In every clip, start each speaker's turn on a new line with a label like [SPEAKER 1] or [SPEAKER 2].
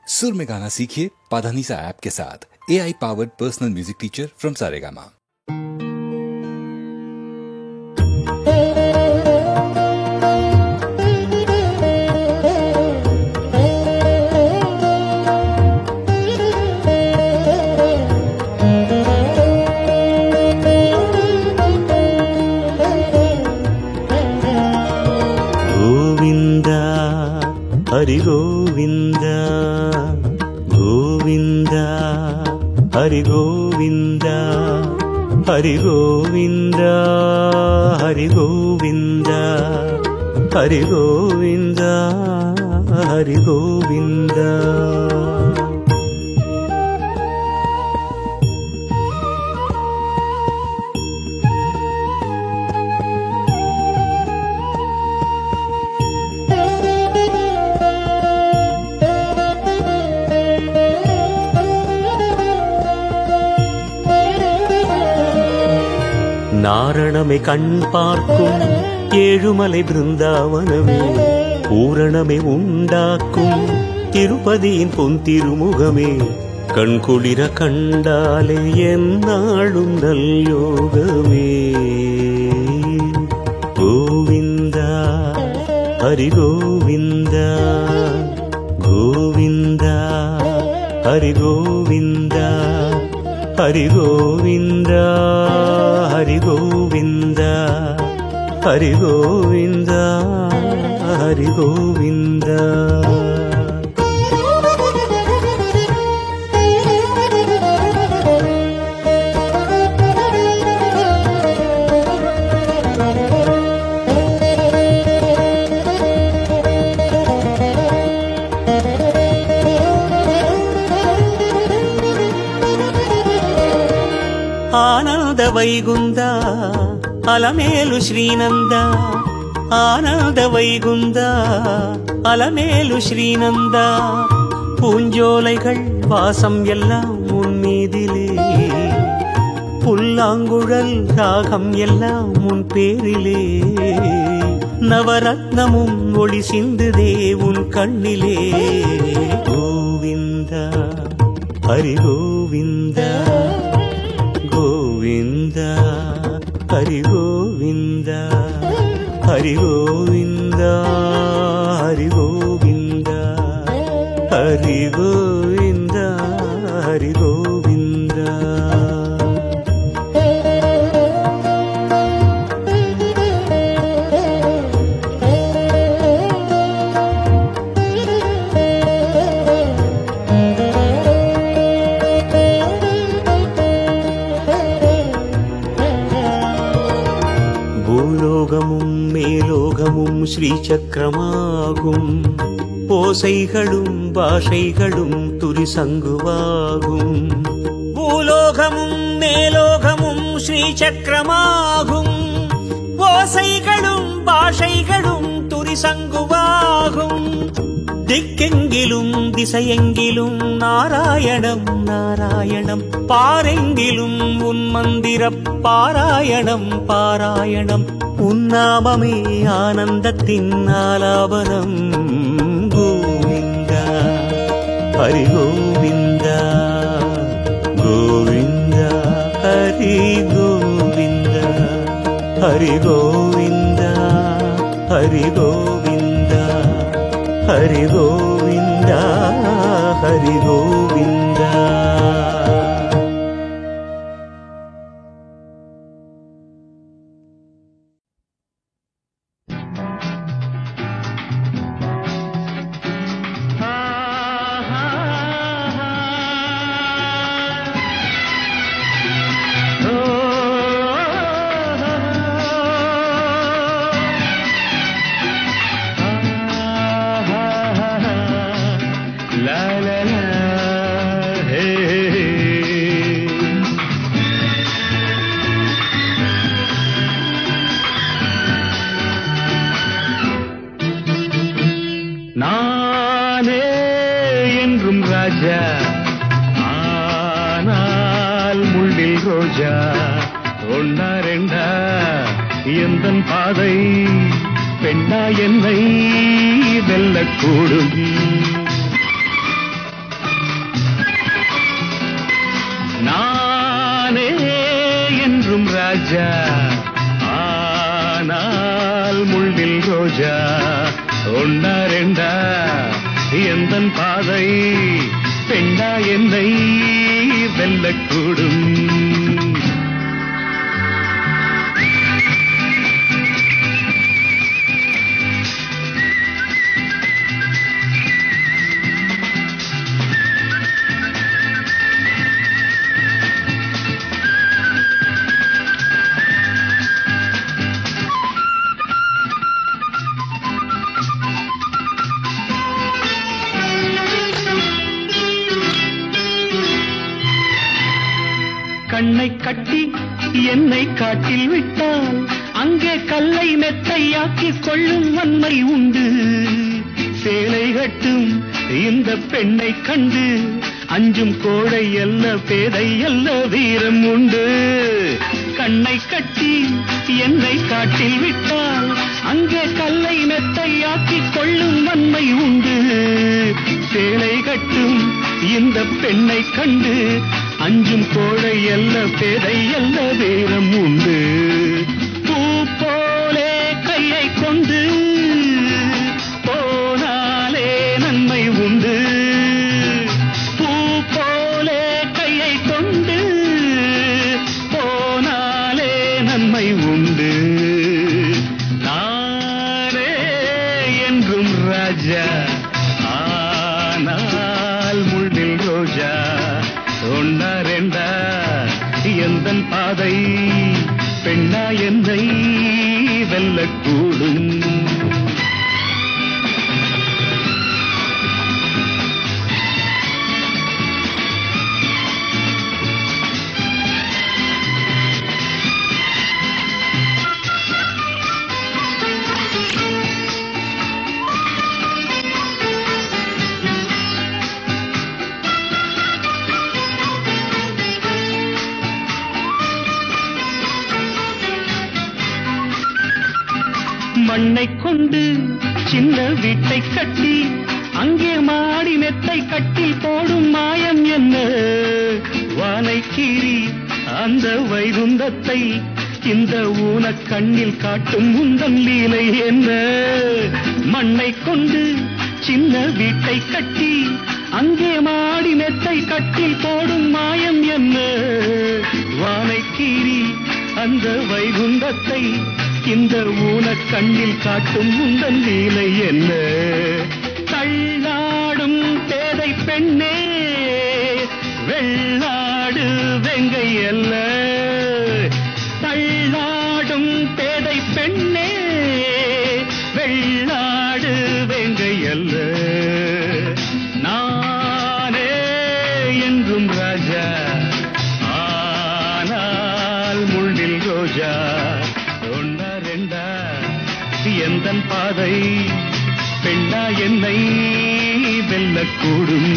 [SPEAKER 1] सुर में गाना सीखिए पाधानीसा ऐप के साथ। AI powered personal music teacher from Saregama.
[SPEAKER 2] Hari Govind Govind Hari Govind Hari Govind Hari Govind Hari Govind Hari Govind. நாரணமே கண் பார்க்கும் ஏழுமலை பிருந்தாவனமே, பூரணமே உண்டாக்கும் திருப்பதியின் பொன் திருமுகமே, கண் குளிர கண்டாலே எந்நாளும் நல்யோகமே। கோவிந்தா ஹரி கோவிந்தா கோவிந்தா ஹரி கோவிந்தா हरि गोविंद हरि गोविंद हरि गोविंद हरि गोविंद। ఆనంద వైగుంద అలమేలు శ్రీనంద, ఆనంద వైగుంద அலமேலு ஸ்ரீநந்த, பூஞ்சோலைகள் வாசம் எல்லாம் உன்மீதிலே, புல்லாங்குழல் ராகம் எல்லாம் உன் பேரிலே, நவரத்னமும் ஒளி சிந்துதே உன் கண்ணிலே। கோவிந்த ஹரி கோவிந்த गोविंद हरि गोविंद हरि गोविंद हरि गोविंद हरि गोविंद हरि गोविंद। பூலோகமும் மேலோகமும் ஸ்ரீசக்கரமாகும், ஓசைகளும் பாஷைகளும் துரிசங்குவாகும்। பூலோகமும் மேலோகமும் ஸ்ரீசக்கரமாகும், ஓசைகளும் பாஷைகளும் துரிசங்குவாகும்। திக்கெங்கிலும் திசையெங்கிலும் நாராயணம் நாராயணம், பாரெங்கிலும் உன் மந்திர பாராயணம் பாராயணம், உன்னாமமே ஆனந்தத்தின் ஆலாபனம்। கோவிந்த ஹரி கோவிந்த கோவிந்த ஹரி கோவிந்த ஹரி கோவிந்த ஹரி கோவிந்த ஹரி கோவிந்த ஹரி கோவிந்த। நானே என்றும் ராஜா, ஆனால் முள்ளில் ரோஜா, ஒன்னா ரெண்டா எந்தன் பாதை, பெண்ணா என்னை வெல்லக்கூடும்।
[SPEAKER 3] ராஜா ஆனால் முள்ளில் ரோஜா ஒன்னா ரெண்டா எந்தன் பாதை பெண்ணா என்னை வெல்லக்கூடும். கண்ணை கட்டி என்னை காட்டில் விட்டால் அங்கே கல்லை மெத்தையாக்கி கொள்ளும் வன்மை உண்டு. சேலை கட்டும் இந்த பெண்ணை கண்டு அஞ்சும் கோடை அல்ல பேதை அல்ல வீரம் உண்டு. கண்ணை கட்டி என்னை காட்டில் விட்டால் அங்கே கல்லை மெத்தையாக்கி கொள்ளும் வன்மை உண்டு. சேலை கட்டும் இந்த பெண்ணை கண்டு அஞ்சும் கோடை அல்ல பேதை அல்ல வீரம் உண்டு. பூ போலே கையை கொண்டு போனாலே நன்மை உண்டு. பூ போலே கையை கொண்டு போனாலே நன்மை உண்டு. நானே என்றும் ராஜா ஆனால் முள்ளில் ரோஜா ஒன்னா ரெண்டா எந்தன் பாதை பெண்ணா என்னை வெல்லக்கூடும். மண்ணை கொண்டு சின்ன வீட்டை கட்டி அங்கே மாடி மெத்தை கட்டில் போடும் மாயம் என்ன? வானை கீறி அந்த வைகுந்தத்தை இந்த ஊன கண்ணில் காட்டும் உந்தன் லீலை என்ன? மண்ணை கொண்டு சின்ன வீட்டை கட்டி அங்கே மாடி மெத்தை கட்டில் போடும் மாயம் என்ன? வானை கீறி அந்த வைகுந்தத்தை இந்த ஊன கண்ணில் காட்டும் உந்தன் லீலை என்ன? தள்ளாடும் பேதை பெண்ணே வெள்ளாடு வெங்கை அல்ல. தள்ளாடும் பேதை பெண்ணே வெள்ளாடு வெங்கை அல்ல. நானே என்றும் ராஜா ஆனால் முள்ளில் ரோஜா ஒன்னா ரெண்டா எந்தன் பாதை பெண்ணா என்னை வெல்லக்கூடும்.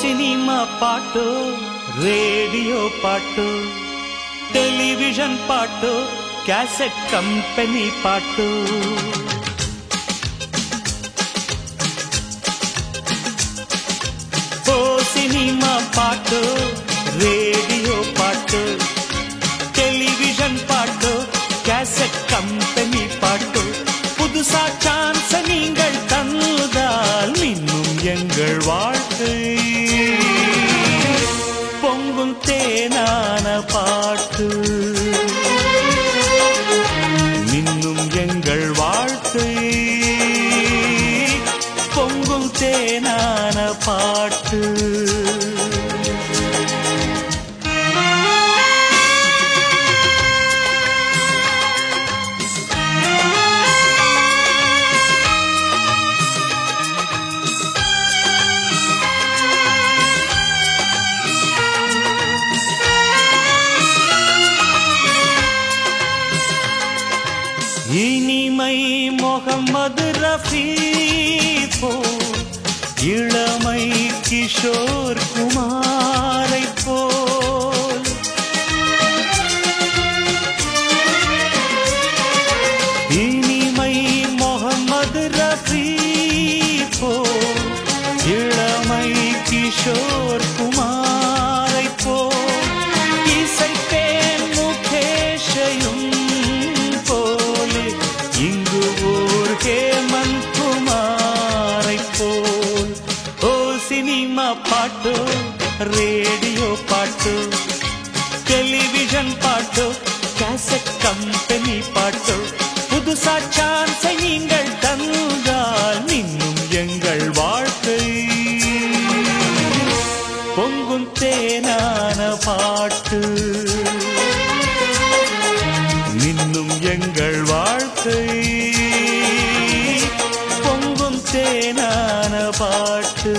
[SPEAKER 2] ಸಿನಿಮಾ ಪಾಟು ರೇಡಿಯೋ ಪಾಟು ಟೆಲಿವಿಷನ್ ಪಾಟು ಕ್ಯಾಸೆಟ್ ಕಂಪನಿ ಪಾಟು ಓ ಸಿನಿಮಾ ಪಾಟು ರೇಡಿಯೋ ಪಾಟು ಟೆಲಿವಿಷನ್ பாட்டு கேசட் கம்பெனி பாட்டு புதுசா சான்ஸ் நீங்கள் தந்தால் இனிமை முகமது ரஃபி போல் இளமை கிஷோர் குமாரை போல் இனிமை முகமது ரஃபி போல் இளமை கிஷோர் குமாரை போல் இசைப்பேன் முகேஷையும் போலே இங்கு ஓர் ஹேமந்த் குமாரை போல் ஓ சினிமா பாட்டோ ரேடியோ பாட்டோ டெலிவிஷன் பாட்டோ கேசட் கம்பெனி பாட்டோ புதுசா சான்ஸை நீங்கள் தந்தால் இன்னும் எங்கள் வாழ்க்கை பொங்கும் தேனான பாட்டு இன்னும் எங்கள் வாழ்க்கை பொங்கும் தேனான பாட்டு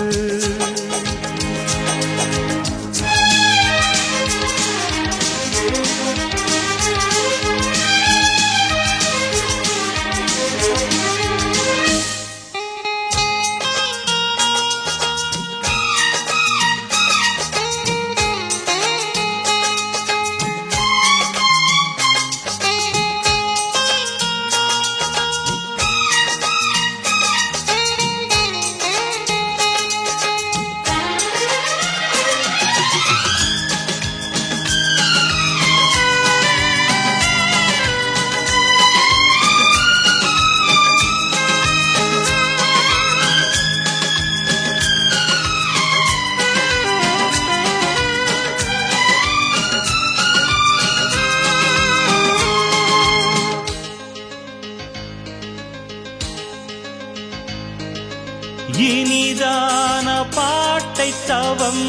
[SPEAKER 2] இனிதான பாட்டை தவம்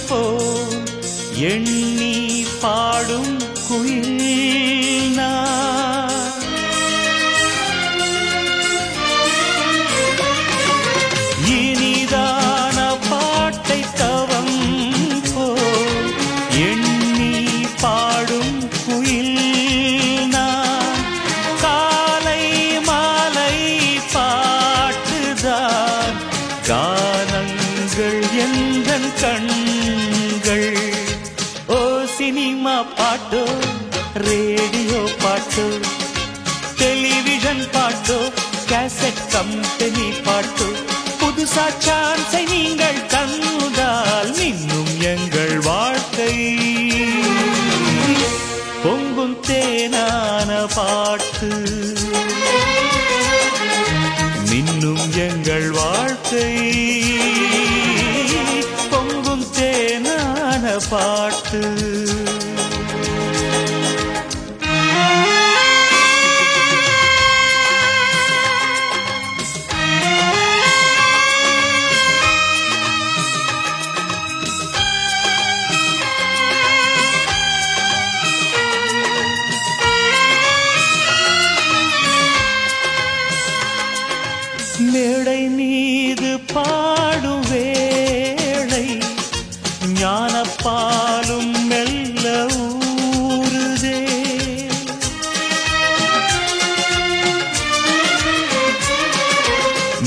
[SPEAKER 2] போல் எண்ணி பாடும் குயில் இனிதான பாட்டை தவம் போல் எண்ணி பாடும் குயில் காலை மாலை பாட்டுதான் கானங்கள் எந்தன் கண்கள் ஓ சினிமா பாட்டோ ரேடியோ பாட்டோ டெலிவிஷன் பாட்டோ கேசட் கம்பெனி பாட்டோ புதுசா சான்ஸை நீங்கள் தந்தால் இன்னும் எங்கள் வாழ்க்கை பொங்கும் தேனான பாட்டு இன்னும் எங்கள் வாழ்க்கை பொங்கும் தேனான பாட்டு மேடை மீது பாடும் வேளை ஞானப்பாலும் மெல்ல ஊறுதே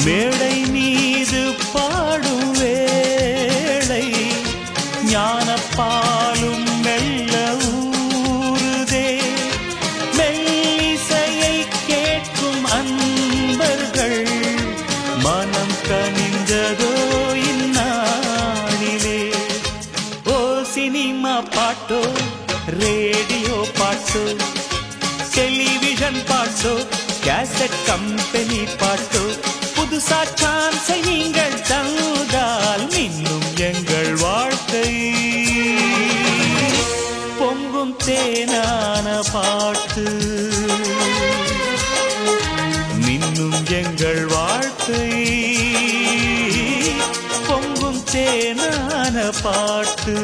[SPEAKER 2] மேடை மீது பாடும் வேளை ஞானப்பாலும் மெல்ல ஊறுதே மெல்லிசையை கேட்கும் அன்பர்கள் மனம் கனிந்ததோ இந்நாளிலே ஓ சினிமா பாட்டோ ரேடியோ பாட்டோ டெலிவிஷன் பாட்டோ கேசட் கம்பெனி பாட்டோ புதுசா சான்ஸை நீங்கள் தந்தால் இன்னும் எங்கள் வாழ்க்கை பொங்கும் தேனான பாட்டு இன்னும் எங்கள் வாழ்க்கை பொங்கும் தேனான பாட்டு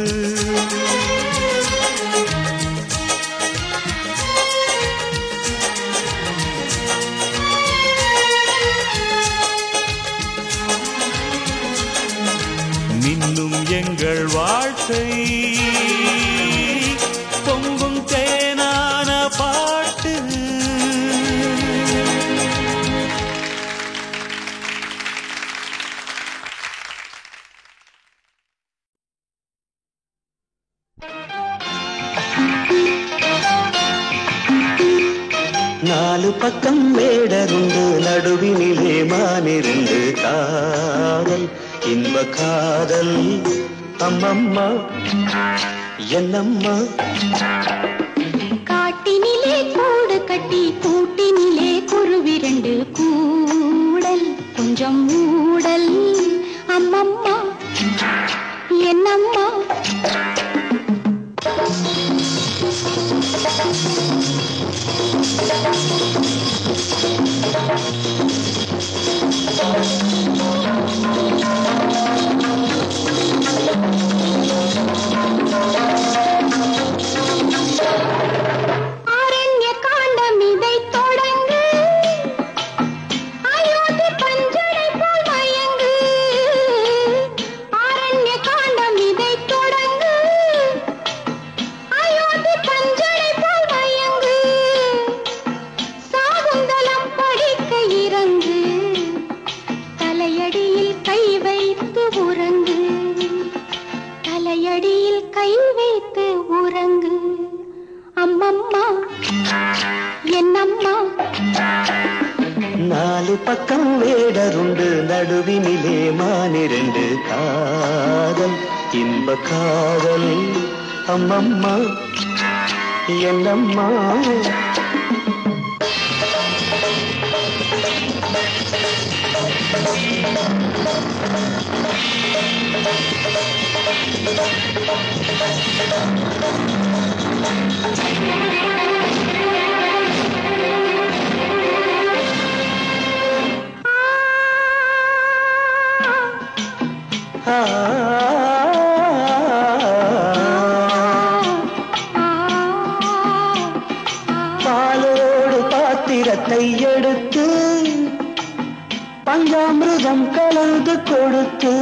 [SPEAKER 2] இன்னும் எங்கள் வாழ்க்கை பொங்கும் தேனான பாட்டு நாலு பக்கம் மேடருண்டு நடுவினிலே மானிரண்டு காதல் இன்ப காதல் அம்மம்மா என்னம்மா
[SPEAKER 4] காட்டினிலே கூடு கட்டி கூட்டினிலே குருவிரண்டு கூடல் கொஞ்சம் மூடல் அம்மம்மா என்னம்மா ஆரண்ய காண்டம் இதை தொடங்கு அயோத்தி பஞ்சனை போல் மயங்கு ஆரண்ய காண்டம் இதை தொடங்கு அயோத்தி பஞ்சனை போல் மயங்கு சாகுந்தலம் படிக்க இறங்கு தலையடியில் கை வைத்து உறங்கு தலையடியில் கை வைத்து உறங்கு அம்மம்மா என்னம்மா
[SPEAKER 2] நாலு பக்கம் வேடருண்டு நடுவினிலே மானிரண்டு காதல் இன்ப காதல் அம்மம்மா என்னம்மா பாலோடு பாத்திரத்தை எடுத்து பஞ்சாமிர்தம் கலந்து கொடுத்து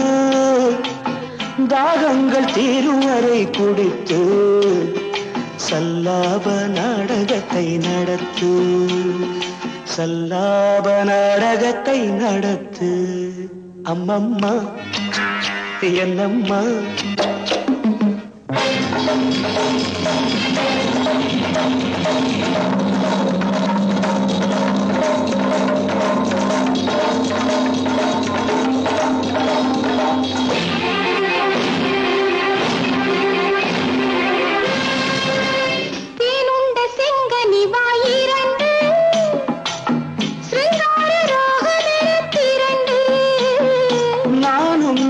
[SPEAKER 2] தாகங்கள் தீரும் வரை குடித்து சல்லாப நாடகத்தை நடத்து சல்லாப நாடகத்தை நடத்து அம்மம்மா என்னம்மா
[SPEAKER 4] தேனுண்ட செங்கனி வாயிரண்டு சிருங்கார ரோகமெனத்திரண்டு
[SPEAKER 2] நானும்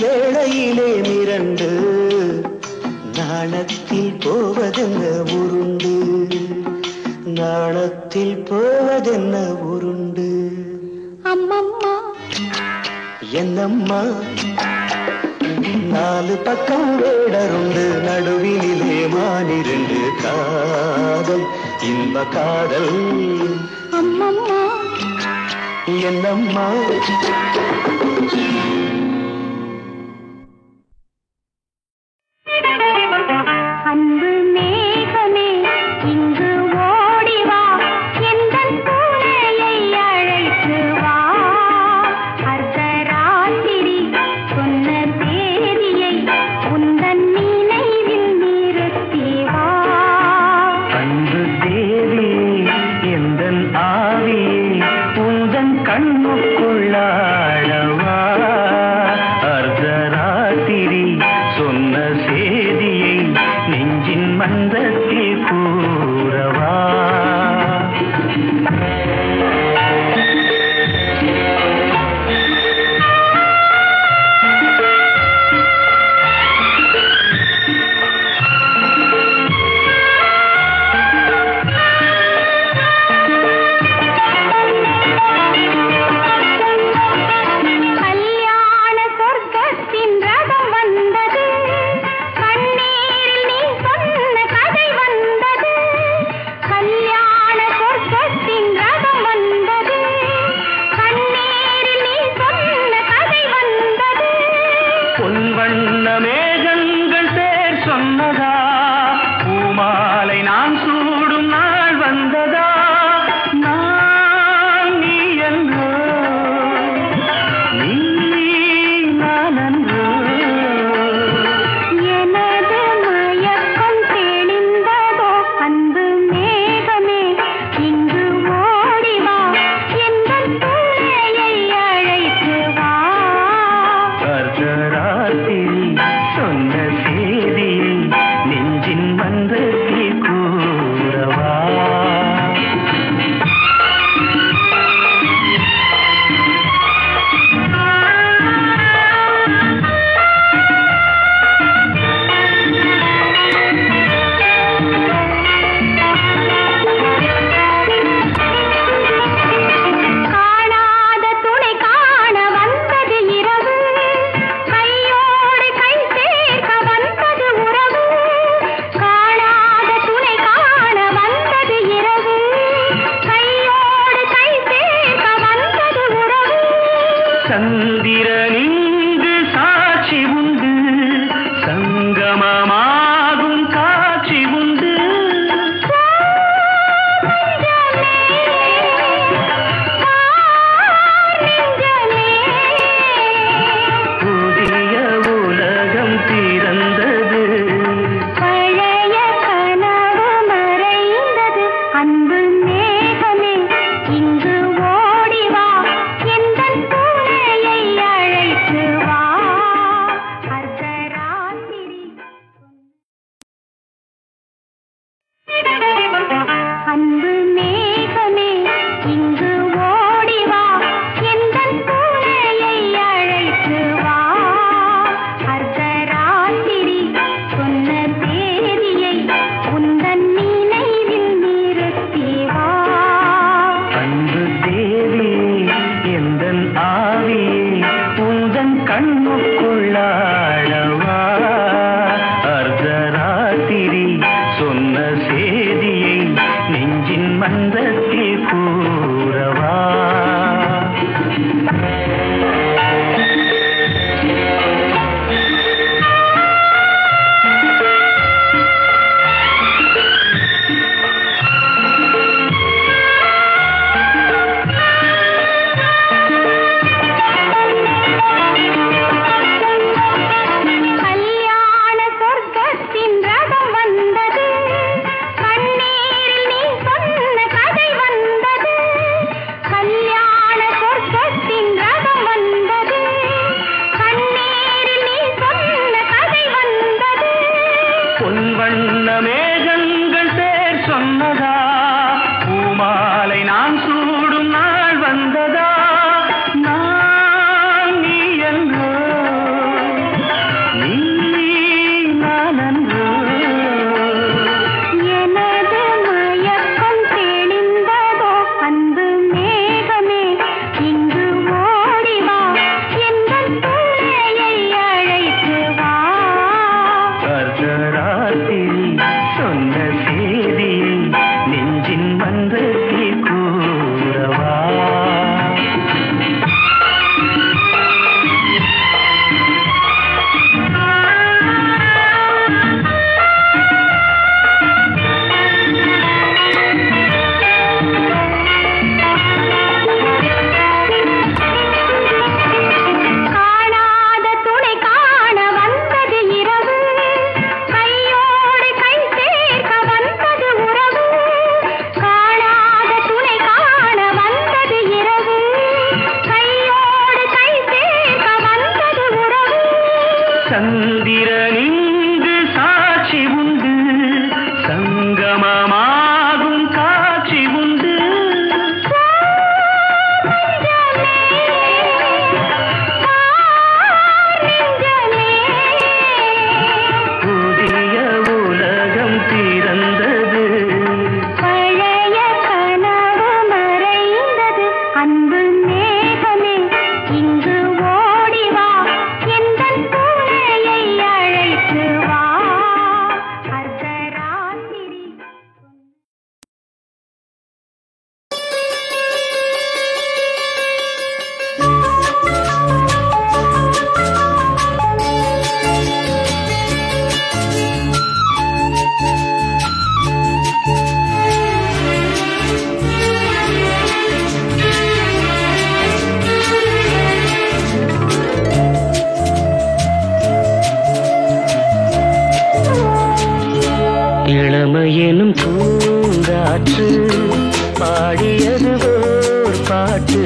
[SPEAKER 2] வேளையிலே மிரண்டு நாணத்தில் போவதென்ன உருண்டு நாணத்தில் போவதென்ன உருண்டு
[SPEAKER 4] அம்மம்மா
[SPEAKER 2] என்னம்மா நாலு பக்கம் வேடருண்டு நடுவினிலே மானிரண்டு காதல் இன்ப காதல்
[SPEAKER 4] அம்மம்மா
[SPEAKER 2] என்னம்மா
[SPEAKER 4] அன்பு மேகமே இங்கு ஓடிவா எந்தன் பூனையை அழைத்து வா அர்த்தராத்திரி சொன்ன தேதியை உந்தன் நினைவில் நிறுத்தி வா
[SPEAKER 2] அன்பு தேவி எந்தன் ஆவியே உந்தன் கண்ணுக்குள்ளாடவா
[SPEAKER 3] மன்றத்தில் கூறவா சந்திரனிங்கு சாட்சி உண்டு, சங்கமமாகும் காட்சி உண்டு. புதிய உலகம் பிறந்தது,
[SPEAKER 4] பழைய கனவு மறைந்தது. அன்பு மேகமே இங்கு ஓடிவா, எந்தன் பூனையை அழைத்து வா. அர்த்தராத்திரி
[SPEAKER 3] இளமையெனும் பூங்காற்று பாடியது ஓர் பாட்டு,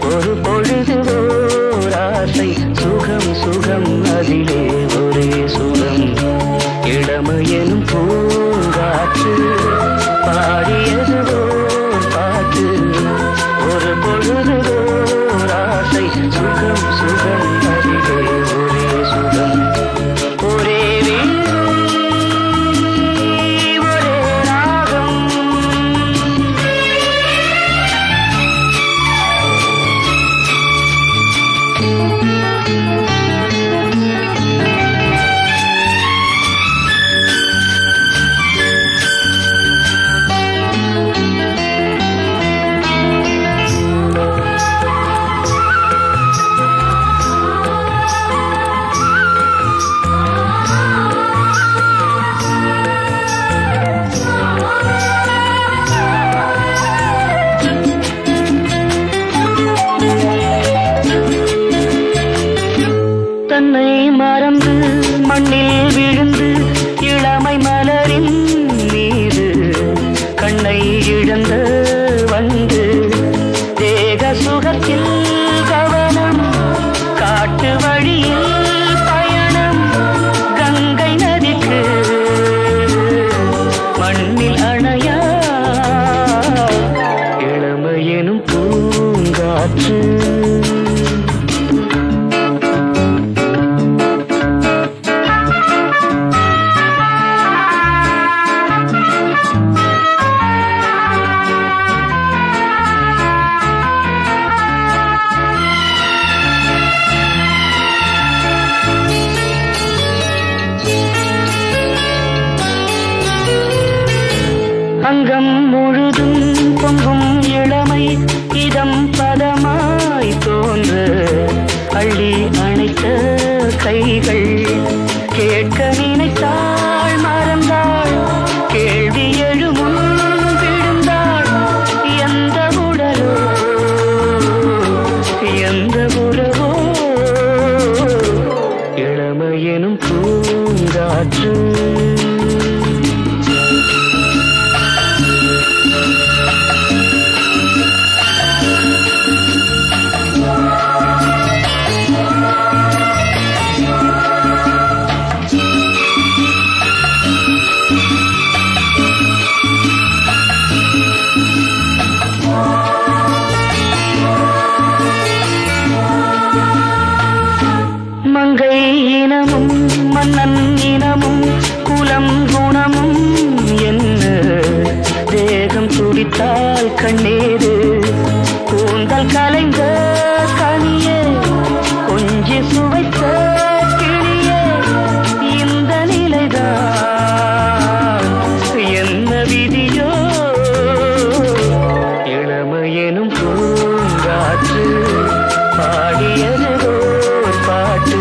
[SPEAKER 3] ஒரு பொழுது ஓர் ஆசை, சுகம் சுகம் அதிலே ஒரே சுகம். இளமையெனும் பூங்காற்று பாடியது ஓர் பாட்டு, ஒரு பொழுது ஓர் ஆசை, சுகம் சுகம் அதிலே ஒரே சுகம். ஒரே தன்னை மறந்து மண்ணில் விழுந்து இளமை மலரின் மீது கண்ணை இழந்த வந்து தேக சுகத்தில் கவனம், காட்டு வழியில் பயணம், கங்கை நதிக்கு மண்ணில் அணையா இளமையெனும் பூங்காற்று. முழுதும் பொங்கும் இளமை இதம் பதமாய் தோன்ற அள்ளி அணைத்த கைகள் கேட்க நினைத்தாள் மறந்தாள் கேள்வி எழுமுன் விழுந்தாள் எந்த உடலோ எந்த உறவோ இளமையெனும் பூங்காற்று மங்கை இனமும் மன்னன் இனமும் குலம் குணமும் என்ன தேகம் துடித்தால் கண்ணீரு கூந்தல் கலைந்த கனியே கொஞ்சி சுவைத்த கிளியே இந்த நிலைதான் என்ன விதியோ இளமையெனும் பூங்காற்று பாடியது பாட்டு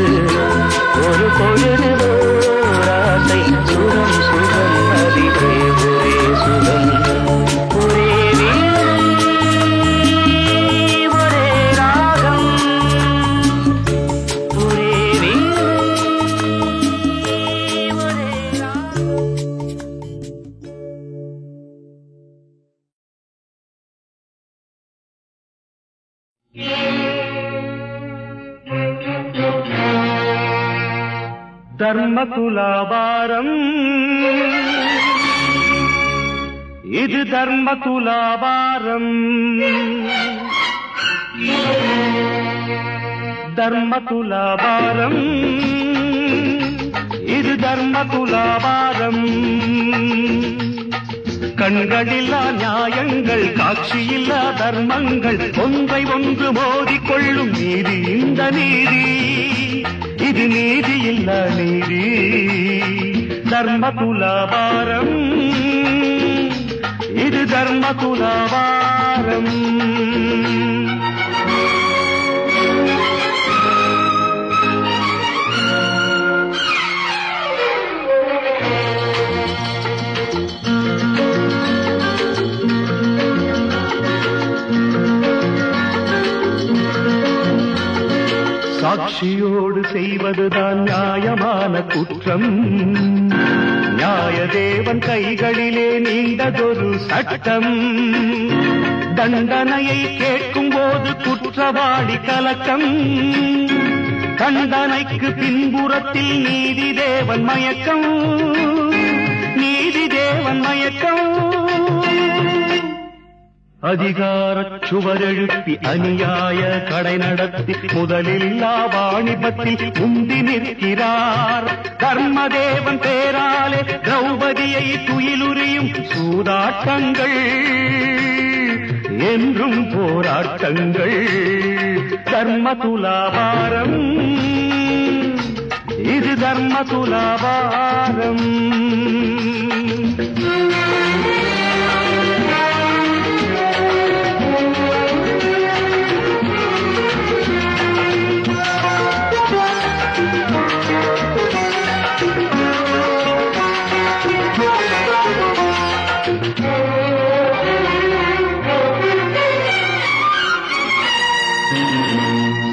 [SPEAKER 3] ஒரு பொழுது ஆசை சுகம் சுகம் அதிலே ஒரே சுகம் ஒரே ஒரே ராகம் ஒரே ஒரே ராகம்.
[SPEAKER 2] தர்ம துலாபாரம் இது தர்ம துலாபாரம் தர்ம துலாபாரம் இது தர்ம துலாபாரம் கண்களில்லா நியாயங்கள் காட்சியில்லா தர்மங்கள் ஒன்றை ஒன்று மோதிக்கொள்ளும் நீதி இந்த நீதி இது நீதி இல்ல நீதி தர்ம துலாபாரம் இது தர்ம துலாபாரம் சாட்சியோடு செய்வதுதான் நியாயமான குற்றம் நியாயதேவன் கைகளிலே நீண்டதொரு சட்டம் தண்டனையை கேட்கும் போது குற்றவாளி கலக்கம் தண்டனைக்கு பின்புறத்தில் நீதி தேவன் மயக்கம் நீதி தேவன் மயக்கம் அதிகாரச் சுவரெழுப்பி அநியாய கடை நடத்தி முதலில்லா வாணிபத்தில் முந்தி நிற்கிறார் தர்மதேவன் பேராலே திரௌபதியை துயிலுரியும் சூதாட்டங்கள் என்றும் போராட்டங்கள் தர்ம துலாபாரம் இது தர்ம துலாபாரம்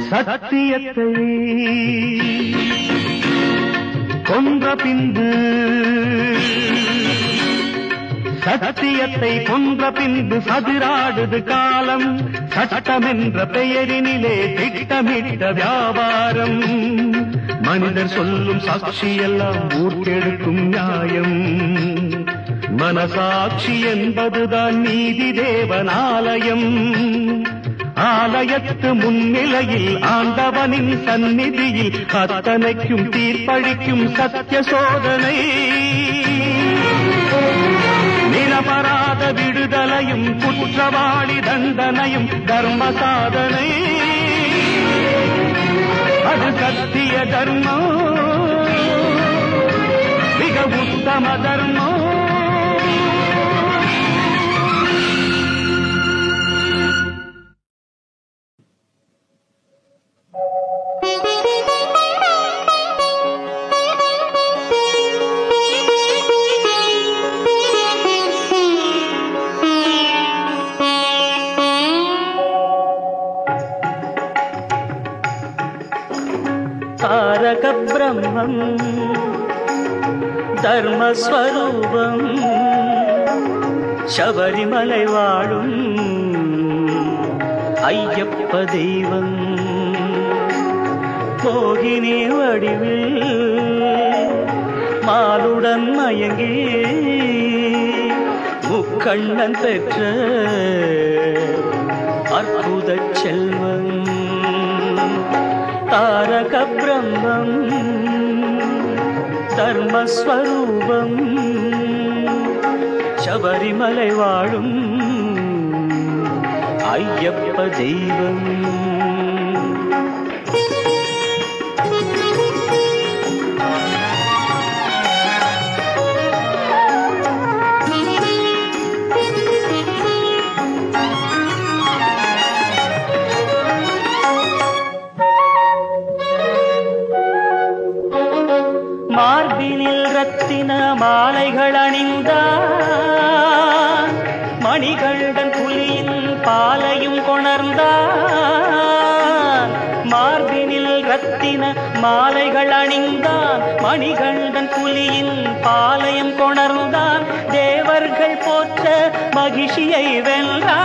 [SPEAKER 2] சத்தியத்தை கொன்ற பின்பு சத்தியத்தை கொன்ற பின்பு சதிராடுது காலம் சட்டம் என்ற பெயரினிலே திட்டமிட்ட வியாபாரம் மனிதர் சொல்லும் சாட்சி எல்லாம் ஊர்க்கெடுக்கும் நியாயம் மனசாட்சி என்பதுதான் நீதி தேவன் ஆலயம் ஆலயத்து முன்னிலையில் ஆண்டவனின் சந்நிதியில் அத்தனைக்கும் தீர்ப்பளிக்கும் சத்திய சோதனை நிரபராத விடுதலையும் குற்றவாளி தண்டனையும் தர்ம சாதனை அது சத்திய தர்மம் மிக உத்தம தர்மம் தாரக பிரம்மம் தர்மஸ்வரூபம் சபரிமலை வாழும் ஐயப்ப தெய்வம் மோகினி வடிவில் மாலுடன் மயங்கி முக்கண்ணன் பெற்ற அற்புத செல்வம் தாரக பிரம்மம் தர்மஸ்வரூபம் சபரிமலை வாழும் ஐயப்ப தெய்வம் மார்பினில் ரத்தின மாலைகள் அணிந்தான் மணிகண்டன் புலியின் பாலையும் கொணர்ந்தான் மார்பினில் ரத்தின மாலைகள் அணிந்தான் மணிகண்டன் புலியின் பாலையும் கொணர்ந்தான் தேவர்கள் போற்ற மகிழ்ச்சியை வென்றான்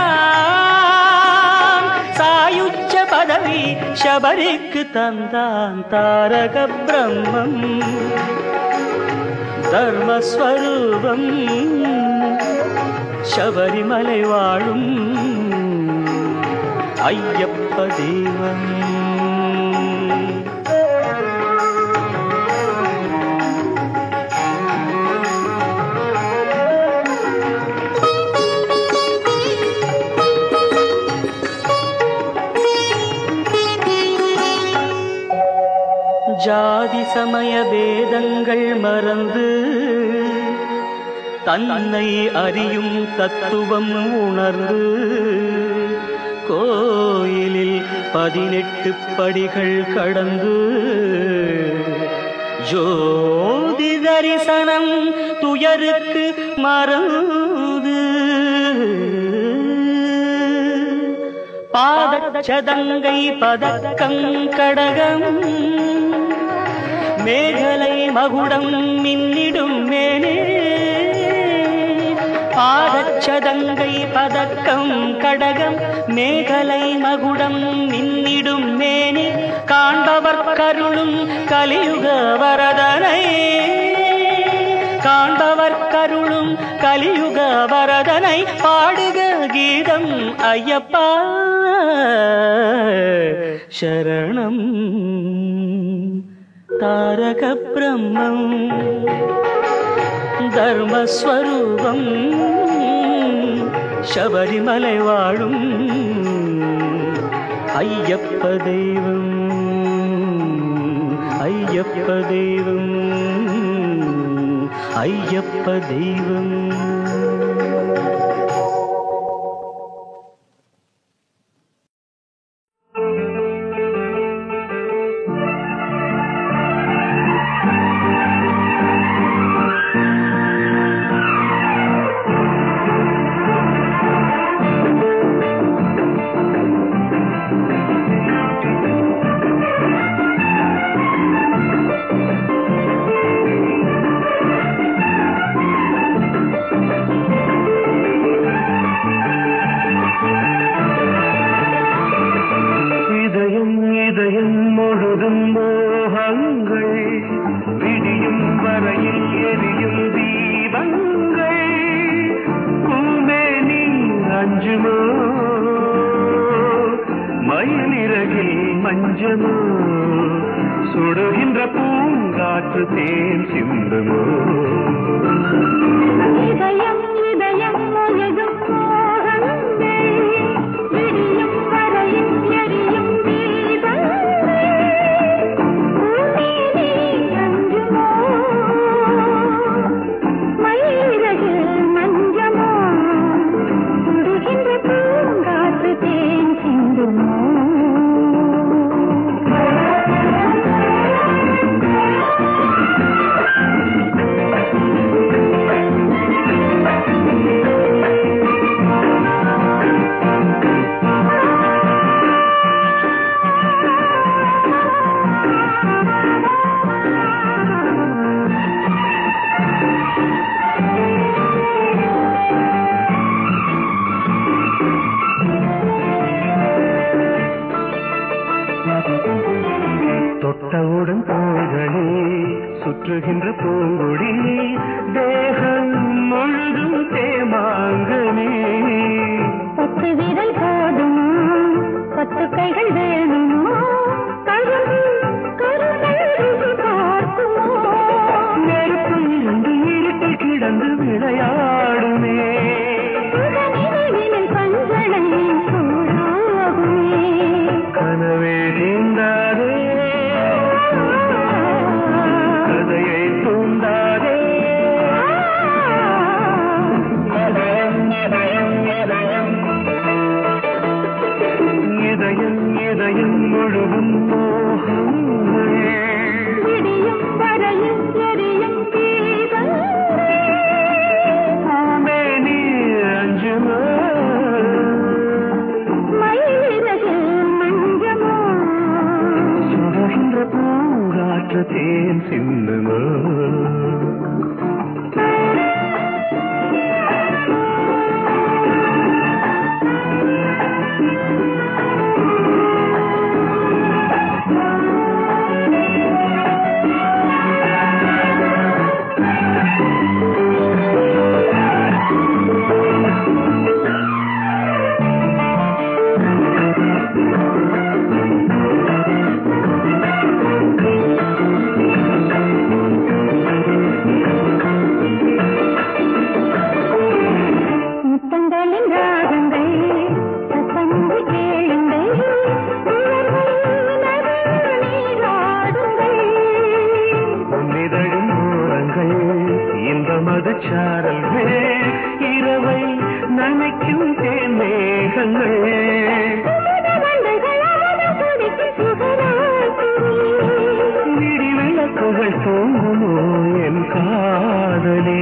[SPEAKER 2] சாயுச்ச பதவி சபரிக்கு தந்தான் தாரக பிரம்மம் தர்மஸ்வரூபம் சபரிமலை வாழும் ஐயப்ப தெய்வம் ஜாதி சமய பேதங்கள் மறந்து தன்னை அறியும் தத்துவம் உணர்ந்து கோயிலில் 18 படிகள் கடந்து ஜோதி தரிசனம் துயருக்கு மறந்து பாதச்சதங்கை பதக்கம் கடகம் மேகலை மகுடம் மின்னிடும் மேனே பாதச்சதங்கை பதக்கம் கடகம் மேகலை மகுடம் மின்னிடும் மேனி காண்பவர் கருளும் கலியுக வரதனை காண்பவர் கருளும் கலியுக வரதனை பாடுக கீதம் ஐயப்பா சரணம் தாரக பிரம்மம் தர்மஸ்வரூபம் சபரிமலை வாழும் ஐயப்ப தெய்வம் ஐயப்ப தெய்வம் ஐயப்ப தெய்வம்
[SPEAKER 5] சுடுகின்ற பூங்காற்று தேன் சிந்துமோ
[SPEAKER 4] இதயம் இதயம் முழுதும் மோகங்கள் விடியும் வரையில் எரியும் தீபங்கள் பூமேனி அஞ்சுமோ மயிரகில் மஞ்சமோ சுடுகின்ற பூங்காற்று தேன் சிந்துமோ
[SPEAKER 5] இதயம் முழுதும் மோகங்கள்
[SPEAKER 4] விடியும் வரையில் எரியும் தீபங்கள்
[SPEAKER 5] பூமே நீ அஞ்சுமா
[SPEAKER 4] மயிலிறகில் மஞ்சமோ
[SPEAKER 5] சுடுகின்ற பூங்காற்று தேன் சிந்துமோ
[SPEAKER 4] முத்தங்களின் ராகங்கள் சத்தமின்றி கேளுங்கள் நீராடுங்கள்
[SPEAKER 5] பொன்னிதழும் ஓரங்கள் இந்த மதுச்சாரல்கள் இரவை நனைக்கும் தேன் மேகங்கள் விடி விளக்குகள் தூங்குமோ என் காதலே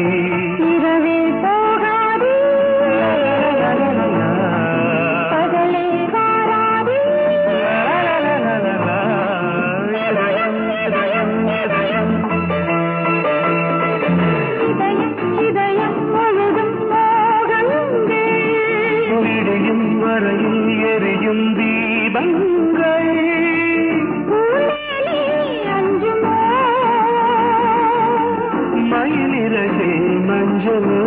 [SPEAKER 4] இரவில் போகாதே பகலே வாராதே
[SPEAKER 5] இதயம் இதயம் இதயம்
[SPEAKER 4] இதயம் இதயம் முழுதும் மோகங்கள்
[SPEAKER 5] விடியும் வரையில் எரியும் தீபங்கள்
[SPEAKER 4] பூமேனி அஞ்சுமோ
[SPEAKER 5] மயிலிறகே மஞ்சளோ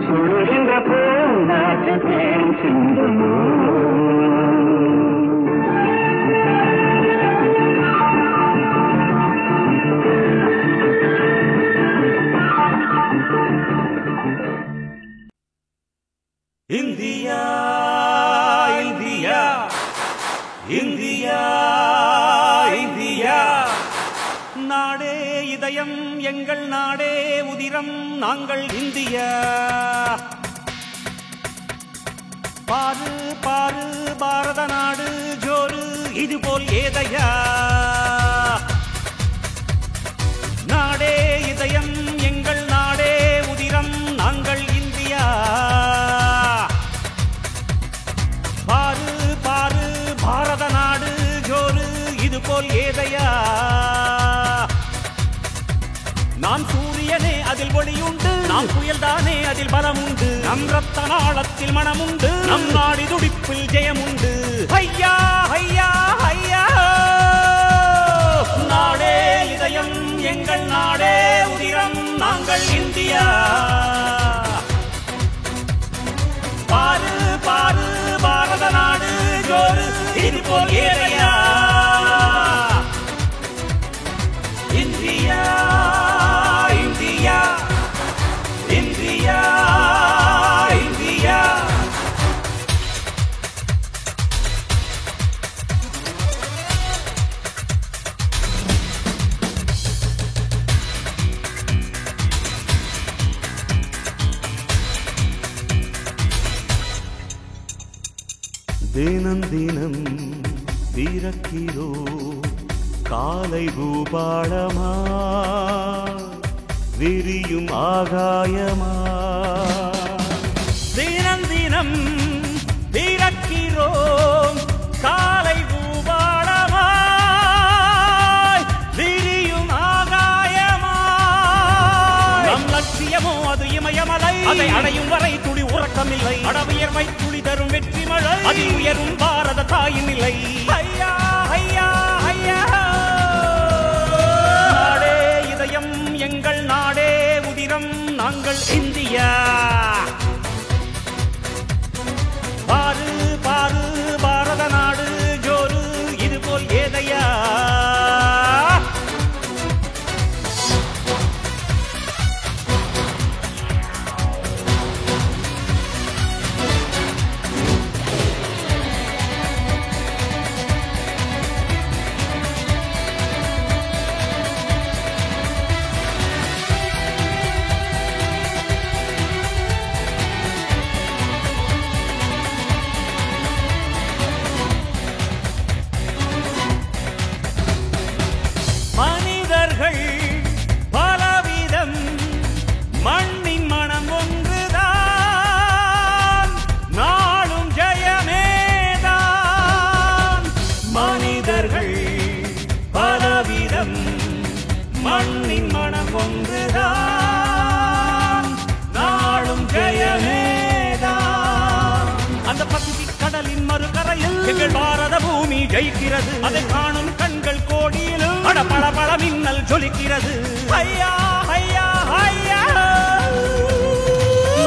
[SPEAKER 5] சுடுகின்ற பூங்காற்று தேன் சிந்துமோ
[SPEAKER 2] இந்தியா இந்தியா இந்தியா இந்தியா நாடே இதயம் எங்கள் நாடே உதிரம் நாங்கள் இந்தியா பாரு பாரு பாரத நாடு ஜோரு இதுபோல் ஏதையா நாடே இதயம் எங்கள் நாடே உதிரம் நாங்கள் இந்தியா பாரு பாரு பாரத நாடு ஜோரு இதுபோல் ஏதையா நாம் சூரியனே அதில் ஒளியுண்டு நாம் புயல்தானே அதில் பலமுண்டு நம் ரத்த நாளத்தில் மனமுண்டு நம் நாடி துடிப்பில் ஜெயமுண்டு ஐயா ஐயா ஐயா நாடே இதயம் எங்கள் நாடே உதிரம் நாங்கள் இந்தியா பாரு பாரு பாரத நாடு ஜோரு இது போல் ஏறையா இந்தியா இந்தியா இந்தியா இந்தியா தினம் தினம் பிறக்கிறோ காலை பூபாளமா விரியும் ஆகாயமா தினம் தினம் பிறக்கிறோம் காலை பூபாளமா விரியும் ஆகாயமா நம் லட்சியமோ அது இமயமலை அதை அடையும் வரை துளி உறக்கமில்லை அடவியர்வை துளி தரும் வெற்றி மழை அதில் உயரும் பாரத தாயின் நிலை ஐயா ஐயா ஐயா நாடே இதயம் எங்கள் நாடே உதிரம் நாங்கள் இந்தியா பாரு பாரு பாரத நாடு ஜோரு இதுபோல் ஏதையா ஜெயிக்கிறது. அதை காணும் கண்கள் கோடியிலும் பட பட பட மின்னல் ஜொலிக்கிறது. ஐயா ஐயா ஐயா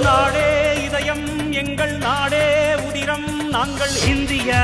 [SPEAKER 2] நாடே இதயம் எங்கள் நாடே உதிரம் நாங்கள் இந்தியா.